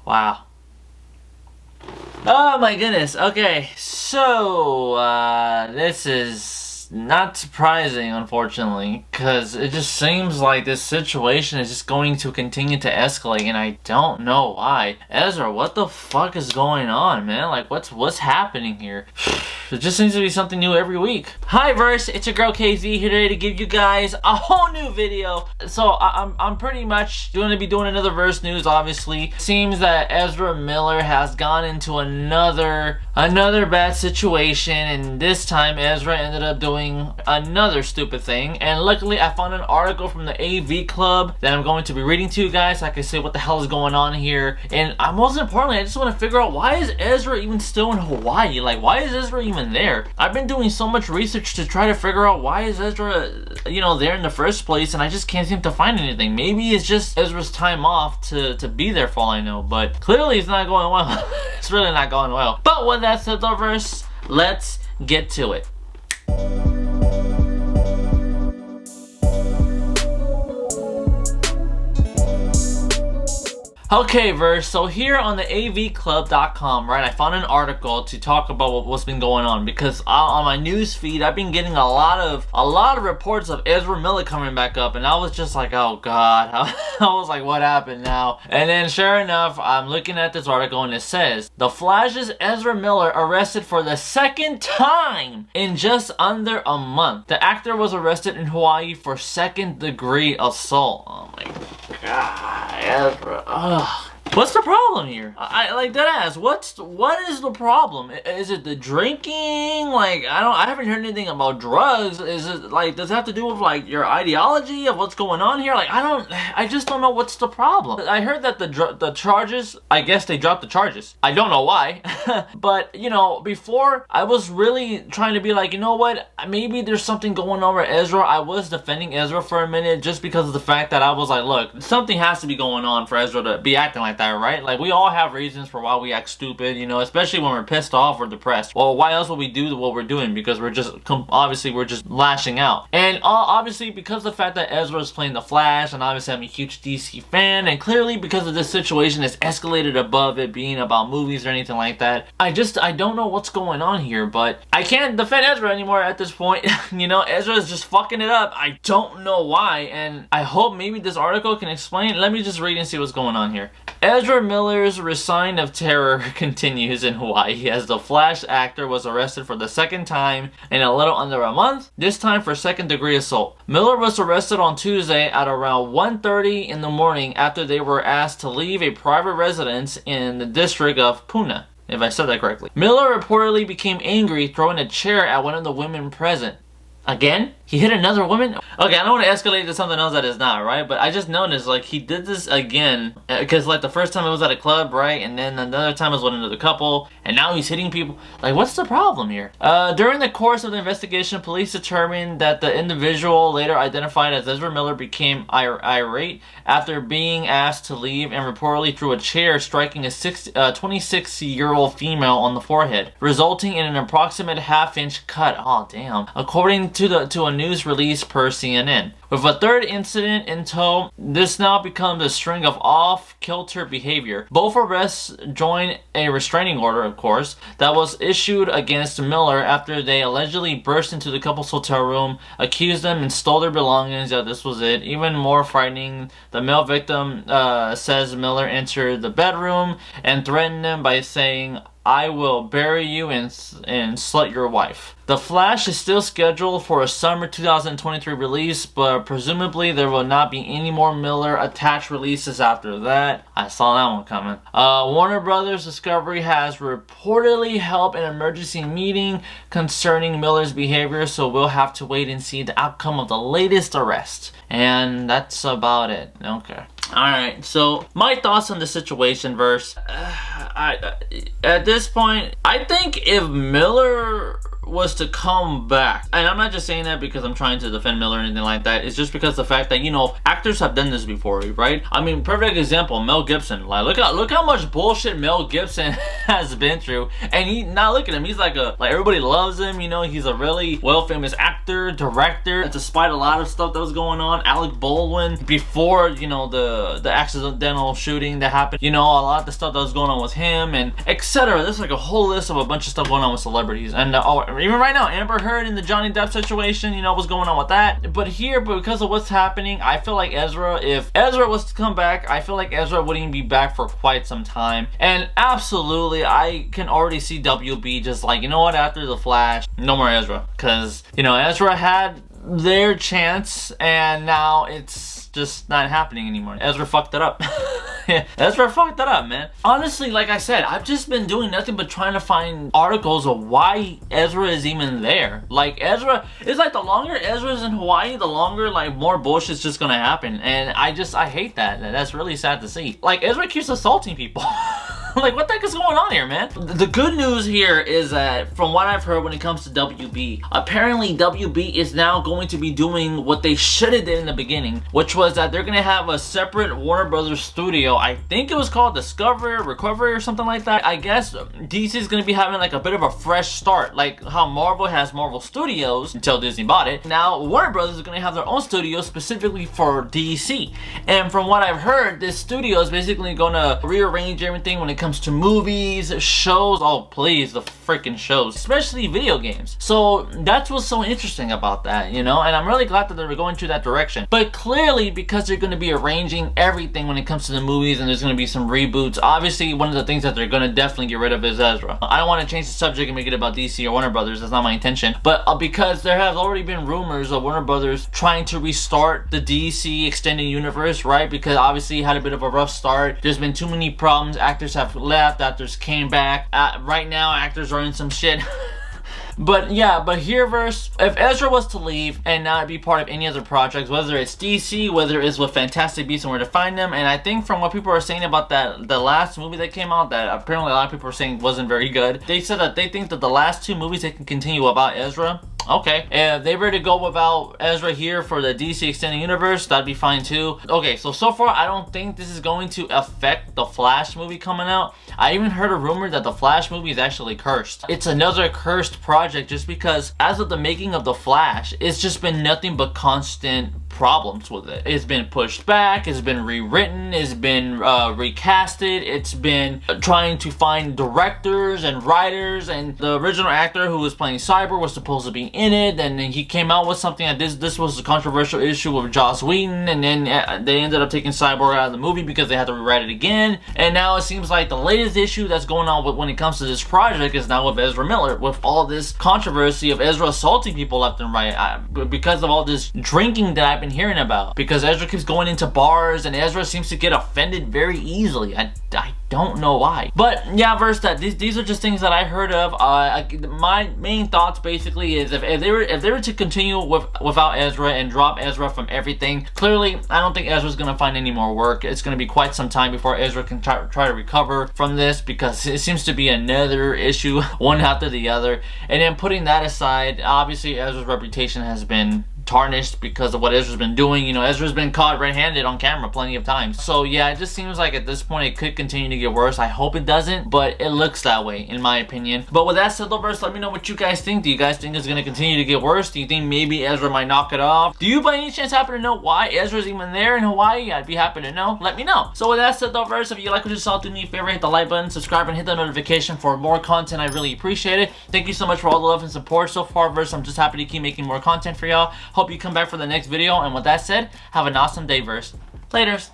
Wow. Oh my goodness. Okay, so this is not surprising, unfortunately, because it just seems like this situation is just going to continue to escalate, and I don't know why. Ezra, what the fuck is going on, man? Like, what's happening here? It just seems to be something new every week. Hi, Verse. It's your girl KZ here today to give you guys a whole new video. So I'm pretty much going to be doing another Verse news. Obviously, seems that Ezra Miller has gone into another bad situation, and this time Ezra ended up doing another stupid thing. And luckily, I found an article from the AV Club that I'm going to be reading to you guys so I can say what the hell is going on here. And most importantly, I just want to figure out, why is Ezra even still in Hawaii? Like, why is Ezra even there? I've been doing so much research to try to figure out why is Ezra, you know, there in the first place, and I just can't seem to find anything. Maybe it's just Ezra's time off to be there for all I know, but clearly it's not going well. It's really not going well. But with that said, though, Verse, let's get to it. Okay, Verse, so here on the avclub.com, right, I found an article to talk about what's been going on, because on my news feed, I've been getting a lot of reports of Ezra Miller coming back up, and I was just like, oh god, I was like, what happened now? And then sure enough, I'm looking at this article, and it says, The Flash's Ezra Miller arrested for the second time in just under a month. The actor was arrested in Hawaii for second-degree assault. Oh my god, Ezra, ugh. What's the problem here? I like that ass. What is the problem? Is it the drinking? Like, I haven't heard anything about drugs. Is it like, does it have to do with like your ideology of what's going on here? Like, I just don't know what's the problem. I heard that the charges, I guess they dropped the charges. I don't know why. But, you know, before I was really trying to be like, you know what? Maybe there's something going on with Ezra. I was defending Ezra for a minute just because of the fact that I was like, look, something has to be going on for Ezra to be acting like that, right? Like, we all have reasons for why we act stupid, you know, especially when we're pissed off or depressed. Well, why else would we do what we're doing? Because we're just, obviously, we're just lashing out. And obviously, because of the fact that Ezra is playing the Flash, and obviously I'm a huge DC fan, and clearly because of this situation, it's escalated above it being about movies or anything like that. I don't know what's going on here, but I can't defend Ezra anymore at this point. You know, Ezra is just fucking it up. I don't know why, and I hope maybe this article can explain. Let me just read and see what's going on here. Ezra Miller's reign of terror continues in Hawaii as the Flash actor was arrested for the second time in a little under a month, this time for second-degree assault. Miller was arrested on Tuesday at around 1:30 in the morning after they were asked to leave a private residence in the district of Puna, if I said that correctly. Miller reportedly became angry, throwing a chair at one of the women present. Again? He hit another woman? Okay, I don't want to escalate to something else that is not, right? But I just noticed, like, he did this again. Because, like, the first time it was at a club, right? And then another time it was with another couple. And now he's hitting people. Like, what's the problem here? During the course of the investigation, police determined that the individual, later identified as Ezra Miller, became irate after being asked to leave and reportedly threw a chair, striking a 26-year-old female on the forehead, resulting in an approximate half-inch cut. Oh, damn. According to a news release per CNN. With a third incident in tow, this now becomes a string of off-kilter behavior. Both arrests join a restraining order, of course, that was issued against Miller after they allegedly burst into the couple's hotel room, accused them, and stole their belongings. Yeah, this was it. Even more frightening, the male victim says Miller entered the bedroom and threatened them by saying, "I will bury you and slut your wife." The Flash is still scheduled for a summer 2023 release, but presumably there will not be any more Miller-attached releases after that. I saw that one coming. Warner Brothers Discovery has reportedly held an emergency meeting concerning Miller's behavior, so we'll have to wait and see the outcome of the latest arrest. And that's about it. Okay. Alright, so my thoughts on the situation, Verse. At this point, I think if Miller was to come back, and I'm not just saying that because I'm trying to defend Miller or anything like that, it's just because the fact that, you know, actors have done this before, right? I mean, perfect example, Mel Gibson. Like, look how much bullshit Mel Gibson has been through, and now look at him. He's like everybody loves him, you know. He's a really well famous actor, director, despite a lot of stuff that was going on. Alec Baldwin, before, you know, the accidental shooting that happened, you know, a lot of the stuff that was going on with him, and etc. There's like a whole list of a bunch of stuff going on with celebrities, and even right now, Amber Heard in the Johnny Depp situation, you know, what's going on with that. But because of what's happening, I feel like if Ezra was to come back, I feel like Ezra wouldn't be back for quite some time. And absolutely, I can already see WB just like, you know what, after the Flash, no more Ezra, because, you know, Ezra had their chance and now it's just not happening anymore. Ezra fucked it up. Ezra fucked it up, man. Honestly, like I said, I've just been doing nothing but trying to find articles of why Ezra is even there. Like, Ezra, it's like the longer Ezra's in Hawaii, the longer, like, more bullshit's just gonna happen. And I hate that. That's really sad to see. Like, Ezra keeps assaulting people. Like, what the heck is going on here, man? The good news here is that, from what I've heard when it comes to WB, apparently WB is now going to be doing what they should have did in the beginning, which was that they're going to have a separate Warner Brothers studio. I think it was called Recovery or something like that. I guess DC is going to be having like a bit of a fresh start, like how Marvel has Marvel Studios until Disney bought it. Now Warner Brothers is going to have their own studio specifically for DC. And from what I've heard, this studio is basically going to rearrange everything when it comes to movies, shows. Oh, please, the freaking shows, especially video games. So that's what's so interesting about that, you know, and I'm really glad that they're going to that direction. But clearly, because they're going to be arranging everything when it comes to the movies and there's going to be some reboots, obviously one of the things that they're going to definitely get rid of is Ezra. I don't want to change the subject and make it about DC or Warner Brothers. That's not my intention. But because there have already been rumors of Warner Brothers trying to restart the DC extended universe, right? Because obviously it had a bit of a rough start. There's been too many problems. Actors have left, actors came back. Right now, actors are in some shit. But yeah, but hereverse, if Ezra was to leave and not be part of any other projects, whether it's DC, whether it's with Fantastic Beasts and Where to Find Them, and I think from what people are saying about the last movie that came out, that apparently a lot of people are saying wasn't very good, they said that they think that the last two movies they can continue without Ezra. Okay, if they were to go without Ezra here for the DC Extended Universe, that'd be fine too. Okay, so far I don't think this is going to affect the Flash movie coming out. I even heard a rumor that the Flash movie is actually cursed. It's another cursed project just because as of the making of the Flash, it's just been nothing but constant problems with it. It's been pushed back, it's been rewritten, it's been recasted, it's been trying to find directors and writers, and the original actor who was playing Cyborg was supposed to be in it, and then he came out with something that this was a controversial issue with Joss Whedon, and then they ended up taking Cyborg out of the movie because they had to rewrite it again. And now it seems like the latest issue that's going on when it comes to this project is now with Ezra Miller, with all this controversy of Ezra assaulting people left and right because of all this drinking that I've been hearing about, because Ezra keeps going into bars and Ezra seems to get offended very easily. I don't know why. But yeah, verse that these are just things that I heard of. My main thoughts basically is if they were to continue without Ezra and drop Ezra from everything, clearly I don't think Ezra's gonna find any more work. It's gonna be quite some time before Ezra can try to recover from this, because it seems to be another issue one after the other. And then putting that aside, obviously Ezra's reputation has been tarnished because of what Ezra's been doing. You know, Ezra's been caught red-handed on camera plenty of times. So yeah, it just seems like at this point it could continue to get worse. I hope it doesn't, but it looks that way in my opinion. But with that said, Lovers, let me know what you guys think. Do you guys think it's going to continue to get worse? Do you think maybe Ezra might knock it off? Do you by any chance happen to know why Ezra's even there in Hawaii? I'd be happy to know. Let me know. So with that said, Lovers, if you like what you saw, do me a favor, hit the like button, subscribe, and hit the notification for more content. I really appreciate it. Thank you so much for all the love and support so far, Verse. I'm just happy to keep making more content for y'all. Hope you come back for the next video, and with that said, have an awesome day, Verse. Laters.